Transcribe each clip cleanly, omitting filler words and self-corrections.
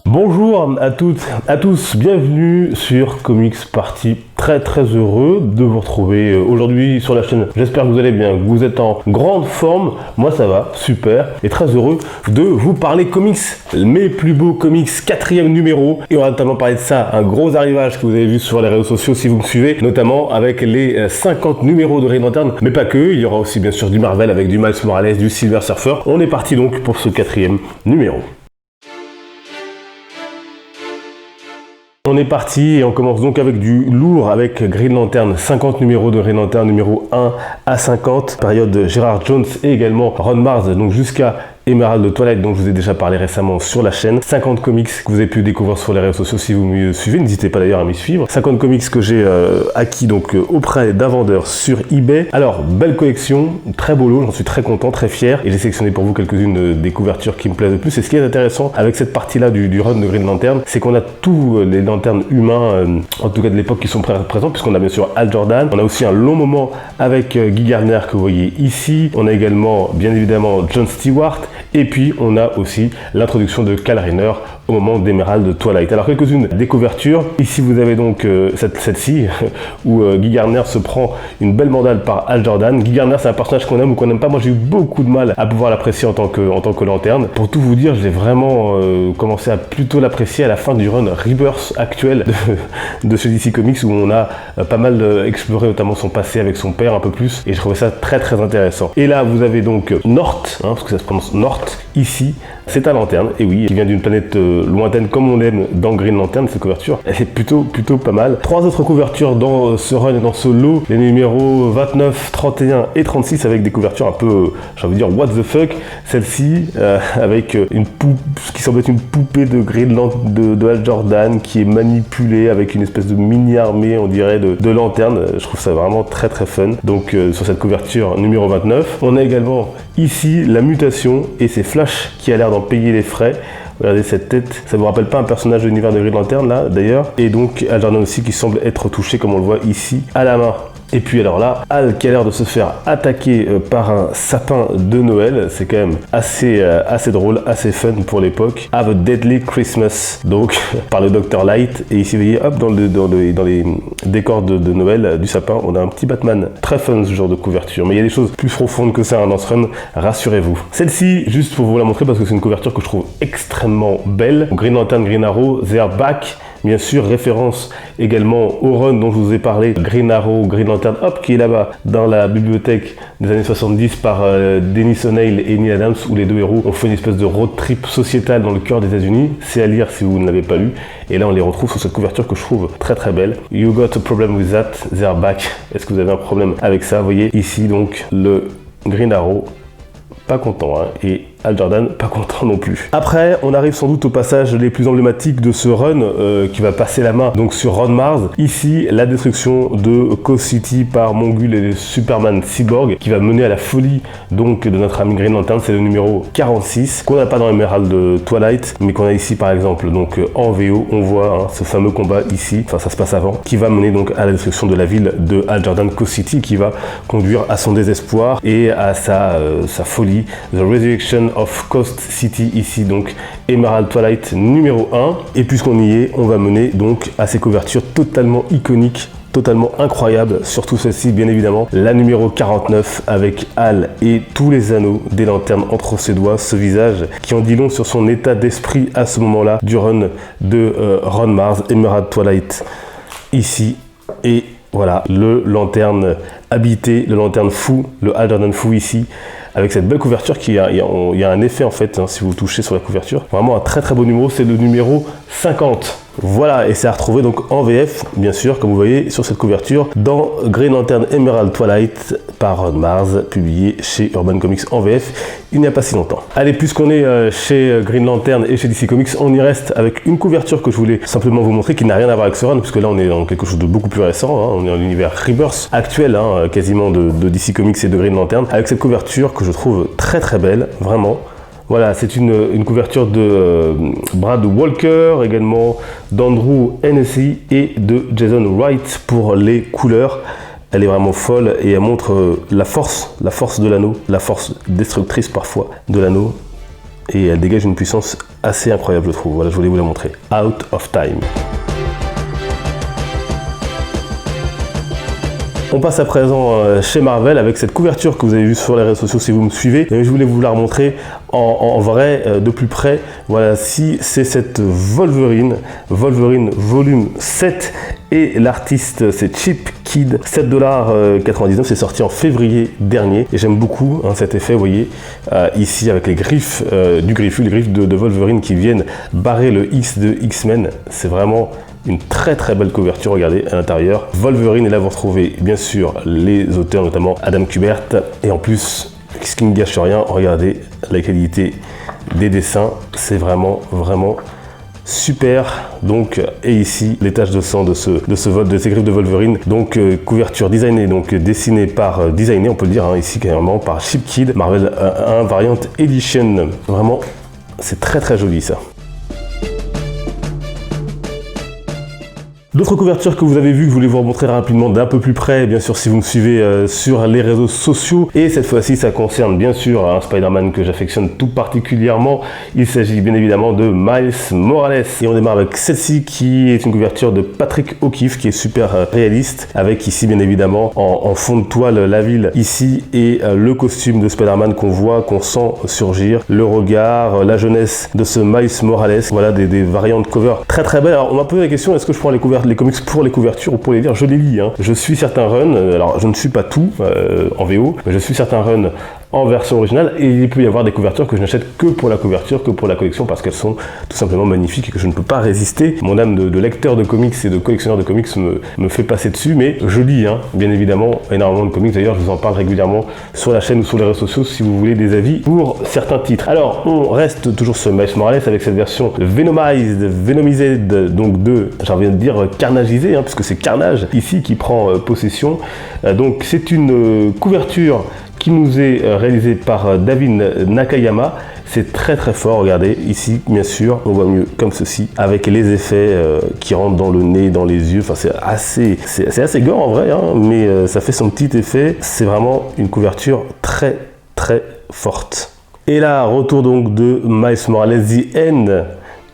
Bonjour à toutes, à tous, bienvenue sur Comics Party. Très heureux de vous retrouver aujourd'hui sur la chaîne. J'espère que vous allez bien, que vous êtes en grande forme. Moi ça va, super, et très heureux de vous parler comics. Mes plus beaux comics, 4e numéro. Et on va notamment parler de ça, un gros arrivage que vous avez vu sur les réseaux sociaux si vous me suivez, notamment avec les 50 numéros de Green Lantern, mais pas que. Il y aura aussi bien sûr du Marvel avec du Miles Morales, du Silver Surfer. On est parti donc pour ce 4e numéro. On est parti et on commence donc avec du lourd avec Green Lantern, 50 numéros de Green Lantern, numéro 1 à 50, période Gerard Jones et également Ron Marz, donc jusqu'à Emerald Twilight, dont je vous ai déjà parlé récemment sur la chaîne. 50 comics que vous avez pu découvrir sur les réseaux sociaux si vous me suivez, n'hésitez pas d'ailleurs à m'y suivre. 50 comics que j'ai acquis donc auprès d'un vendeur sur eBay. Alors, belle collection, très beau lot, j'en suis très content, très fier, et j'ai sélectionné pour vous quelques-unes des couvertures qui me plaisent le plus. Et ce qui est intéressant avec cette partie-là du run de Green Lantern, c'est qu'on a tous les lanternes humains, en tout cas de l'époque, qui sont présents, puisqu'on a bien sûr Hal Jordan. On a aussi un long moment avec Guy Gardner que vous voyez ici. On a également, bien évidemment, John Stewart. Et puis, on a aussi l'introduction de Kal Rayner au moment d'Emerald Twilight. Alors, quelques-unes des couvertures. Ici, vous avez donc celle-ci, où Guy Gardner se prend une belle mandale par Hal Jordan. Guy Gardner, c'est un personnage qu'on aime ou qu'on n'aime pas. Moi, j'ai eu beaucoup de mal à pouvoir l'apprécier en tant que lanterne. Pour tout vous dire, j'ai vraiment commencé à plutôt l'apprécier à la fin du run Rebirth actuel de chez DC Comics, où on a pas mal exploré notamment son passé avec son père un peu plus. Et je trouvais ça très intéressant. Et là, vous avez donc North, parce que ça se prononce North. Ici, c'est un lanterne, et oui, qui vient d'une planète lointaine comme on l'aime dans Green Lantern, cette couverture, elle est plutôt pas mal. 3 autres couvertures dans ce run et dans ce lot, les numéros 29, 31 et 36 avec des couvertures un peu, j'ai envie de dire, what the fuck. Celle-ci, avec une poupe, ce qui semble être une poupée de Green Lantern de Hal Jordan qui est manipulée avec une espèce de mini-armée, on dirait, de lanternes. Je trouve ça vraiment très fun. Donc, sur cette couverture numéro 29, on a également ici la mutation et c'est Flash qui a l'air d'en payer les frais. Regardez cette tête, ça vous rappelle pas un personnage de l'univers de Green Lantern là d'ailleurs. Et donc Hal Jordan aussi qui semble être touché comme on le voit ici à la main. Et puis alors là, Hal qui a l'air de se faire attaquer par un sapin de Noël, c'est quand même assez drôle, assez fun pour l'époque. Have a Deadly Christmas, donc par le Dr Light. Et ici vous voyez, hop, dans les décors de Noël du sapin, on a un petit Batman. Très fun ce genre de couverture, mais il y a des choses plus profondes que ça dans ce run, rassurez-vous. Celle-ci, juste pour vous la montrer parce que c'est une couverture que je trouve extrêmement belle. Green Lantern, Green Arrow, They're Back. Bien sûr, référence également au run dont je vous ai parlé, Green Arrow, Green Lantern, hop, qui est là-bas dans la bibliothèque des années 70 par Dennis O'Neil et Neil Adams, où les deux héros ont fait une espèce de road trip sociétal dans le cœur des États-Unis. C'est à lire si vous ne l'avez pas lu. Et là, on les retrouve sur cette couverture que je trouve très belle. You got a problem with that, they're back. Est-ce que vous avez un problème avec ça? Vous voyez ici donc le Green Arrow, pas content, hein, et Hal Jordan, pas content non plus. Après, on arrive sans doute aux passages les plus emblématiques de ce run qui va passer la main donc sur Ron Marz. Ici, la destruction de Coast City par Mongul et le Superman Cyborg qui va mener à la folie donc de notre ami Green Lantern. C'est le numéro 46 qu'on n'a pas dans Emerald Twilight, mais qu'on a ici par exemple donc en VO. On voit ce fameux combat ici, enfin ça se passe avant, qui va mener donc à la destruction de la ville de Hal Jordan, Coast City, qui va conduire à son désespoir et à sa folie. The Resurrection of Coast City, ici donc Emerald Twilight numéro 1. Et puisqu'on y est, on va mener donc à ces couvertures totalement iconiques, totalement incroyables, surtout celle-ci bien évidemment, la numéro 49 avec Hal et tous les anneaux des lanternes entre ses doigts, ce visage qui en dit long sur son état d'esprit à ce moment-là du run de Ron Marz, Emerald Twilight ici. Et voilà, le lanterne habité, le lanterne fou, le Hal Jordan fou ici, avec cette belle couverture il y a un effet en fait, si vous touchez sur la couverture. Vraiment un très beau numéro, c'est le numéro 50. Voilà, et c'est à retrouver donc en VF, bien sûr, comme vous voyez sur cette couverture, dans Green Lantern Emerald Twilight par Ron Marz, publié chez Urban Comics en VF il n'y a pas si longtemps. Allez, puisqu'on est chez Green Lantern et chez DC Comics, on y reste avec une couverture que je voulais simplement vous montrer, qui n'a rien à voir avec ce run, puisque là on est dans quelque chose de beaucoup plus récent, hein, on est dans l'univers Rebirth actuel, hein, quasiment de DC Comics et de Green Lantern, avec cette couverture que je trouve très belle, vraiment. Voilà, c'est une couverture de Brad Walker, également d'Andrew Hennessy et de Jason Wright pour les couleurs. elle est vraiment folle et elle montre la force de l'anneau, la force destructrice parfois de l'anneau. Et elle dégage une puissance assez incroyable, je trouve. Voilà, je voulais vous la montrer. Out of Time. On passe à présent chez Marvel avec cette couverture que vous avez vue sur les réseaux sociaux si vous me suivez. Mais je voulais vous la remontrer en vrai, de plus près. Voilà, si c'est cette Wolverine volume 7 et l'artiste c'est Chip Kid, 7,99$, c'est sorti en février dernier et j'aime beaucoup cet effet, vous voyez, ici avec les griffes du griffu, les griffes de Wolverine qui viennent barrer le X de X-Men. C'est vraiment une très très belle couverture, regardez à l'intérieur. Wolverine, et là vous retrouvez bien sûr les auteurs, notamment Adam Kubert. Et en plus, ce qui ne gâche rien, regardez la qualité des dessins, c'est vraiment super. Donc, et ici les taches de sang de ces griffes de Wolverine. Donc couverture designée, donc dessinée par on peut le dire ici carrément par Chip Kid, Marvel 1 Variant Edition. Vraiment, c'est très très joli ça. D'autres couvertures que vous avez vues, que je voulais vous remontrer rapidement d'un peu plus près, bien sûr si vous me suivez sur les réseaux sociaux. Et cette fois-ci, ça concerne bien sûr un Spider-Man que j'affectionne tout particulièrement. Il s'agit bien évidemment de Miles Morales. Et on démarre avec celle-ci qui est une couverture de Patrick O'Keefe qui est super réaliste. Avec ici bien évidemment en fond de toile la ville ici et le costume de Spider-Man qu'on voit, qu'on sent surgir. Le regard, la jeunesse de ce Miles Morales. Voilà des variantes cover très très belles. Alors on m'a posé la question, est-ce que je prends les comics pour les couvertures ou pour les lire? Je les lis. Je suis certains runs, alors je ne suis pas tout en VO, mais je suis certains runs en version originale et il peut y avoir des couvertures que je n'achète que pour la couverture, que pour la collection parce qu'elles sont tout simplement magnifiques et que je ne peux pas résister. Mon âme de lecteur de comics et de collectionneur de comics me fait passer dessus, mais je lis bien évidemment énormément de comics. D'ailleurs, je vous en parle régulièrement sur la chaîne ou sur les réseaux sociaux si vous voulez des avis pour certains titres. Alors, on reste toujours sur Miles Morales avec cette version Venomisée, donc j'ai envie de dire carnagisée, puisque c'est Carnage ici qui prend possession. Donc, c'est une couverture qui nous est réalisé par David Nakayama. C'est très très fort, regardez ici bien sûr, on voit mieux comme ceci, avec les effets qui rentrent dans le nez, dans les yeux, enfin c'est assez gore en vrai, mais ça fait son petit effet. C'est vraiment une couverture très très forte. Et là, retour donc de Miles Morales The End.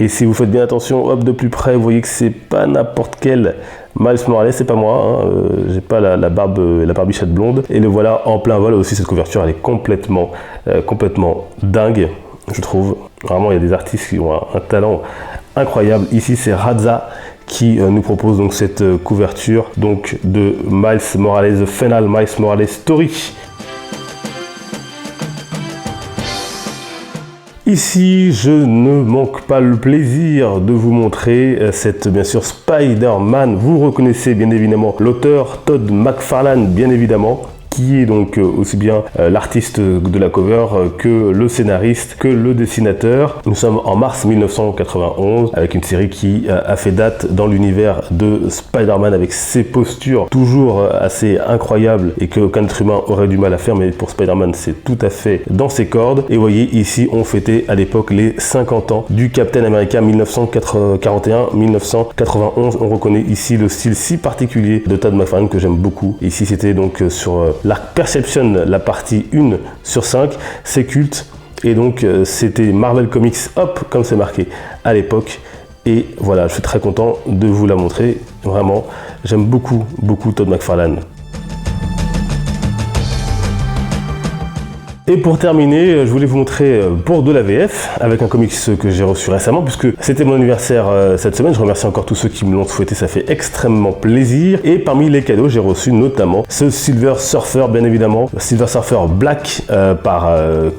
Et si vous faites bien attention, hop, de plus près, vous voyez que c'est pas n'importe quel Miles Morales, c'est pas moi, j'ai pas la barbe, la barbichette blonde. Et le voilà en plein vol aussi, cette couverture, elle est complètement dingue, je trouve. Vraiment, il y a des artistes qui ont un talent incroyable. Ici, c'est Raza qui nous propose donc cette couverture donc de Miles Morales, The Final Miles Morales Story. Ici, je ne manque pas le plaisir de vous montrer cette, bien sûr, Spider-Man. Vous reconnaissez bien évidemment l'auteur Todd McFarlane, bien évidemment, qui est donc aussi bien l'artiste de la cover que le scénariste, que le dessinateur. Nous sommes en mars 1991 avec une série qui a fait date dans l'univers de Spider-Man avec ses postures toujours assez incroyables et qu'aucun être humain aurait du mal à faire, mais pour Spider-Man c'est tout à fait dans ses cordes. Et vous voyez ici on fêtait à l'époque les 50 ans du Captain America 1941-1991. On reconnaît ici le style si particulier de Todd McFarlane que j'aime beaucoup. Ici c'était donc sur l'arc Perception, la partie 1/5, c'est culte et donc c'était Marvel Comics Hop comme c'est marqué à l'époque. Et voilà, je suis très content de vous la montrer, vraiment j'aime beaucoup Todd McFarlane. Et pour terminer, je voulais vous montrer pour de la VF avec un comics que j'ai reçu récemment puisque c'était mon anniversaire cette semaine. Je remercie encore tous ceux qui me l'ont souhaité, ça fait extrêmement plaisir. Et parmi les cadeaux, j'ai reçu notamment ce Silver Surfer, bien évidemment, Silver Surfer Black par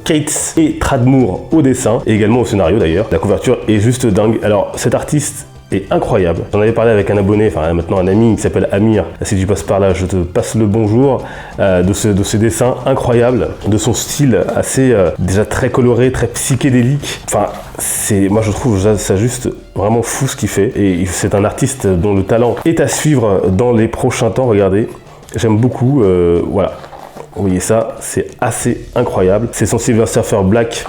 Cates et Tradmoor au dessin et également au scénario d'ailleurs. La couverture est juste dingue. Alors cet artiste est incroyable. J'en avais parlé avec un abonné, enfin maintenant un ami qui s'appelle Amir. Si tu passes par là, je te passe le bonjour de ses dessins incroyables, de son style assez déjà très coloré, très psychédélique. Enfin, moi je trouve ça juste vraiment fou ce qu'il fait. Et c'est un artiste dont le talent est à suivre dans les prochains temps. Regardez, j'aime beaucoup. Voilà, vous voyez ça, c'est assez incroyable. C'est son Silver Surfer Black.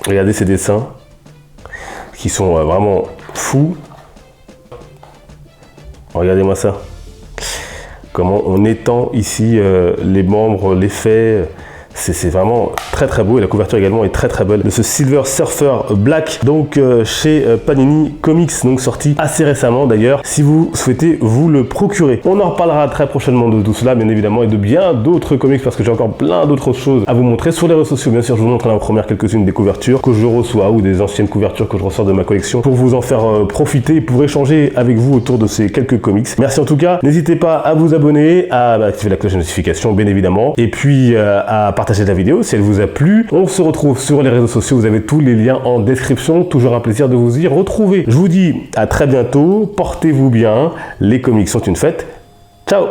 Regardez ses dessins qui sont vraiment fou. Regardez-moi ça. comment on étend ici les membres, l'effet. C'est vraiment très très beau et la couverture également est très très belle de ce Silver Surfer Black, donc chez Panini Comics, donc sorti assez récemment d'ailleurs, si vous souhaitez vous le procurer. On en reparlera très prochainement de tout cela bien évidemment et de bien d'autres comics parce que j'ai encore plein d'autres choses à vous montrer sur les réseaux sociaux. Bien sûr, je vous montre en première quelques-unes des couvertures que je reçois ou des anciennes couvertures que je ressors de ma collection pour vous en faire profiter et pour échanger avec vous autour de ces quelques comics. Merci en tout cas, n'hésitez pas à vous abonner, à activer la cloche de notification bien évidemment et puis à partager la vidéo si elle vous a plu. On se retrouve sur les réseaux sociaux, vous avez tous les liens en description. Toujours un plaisir de vous y retrouver. Je vous dis à très bientôt, portez-vous bien, les comics sont une fête. Ciao!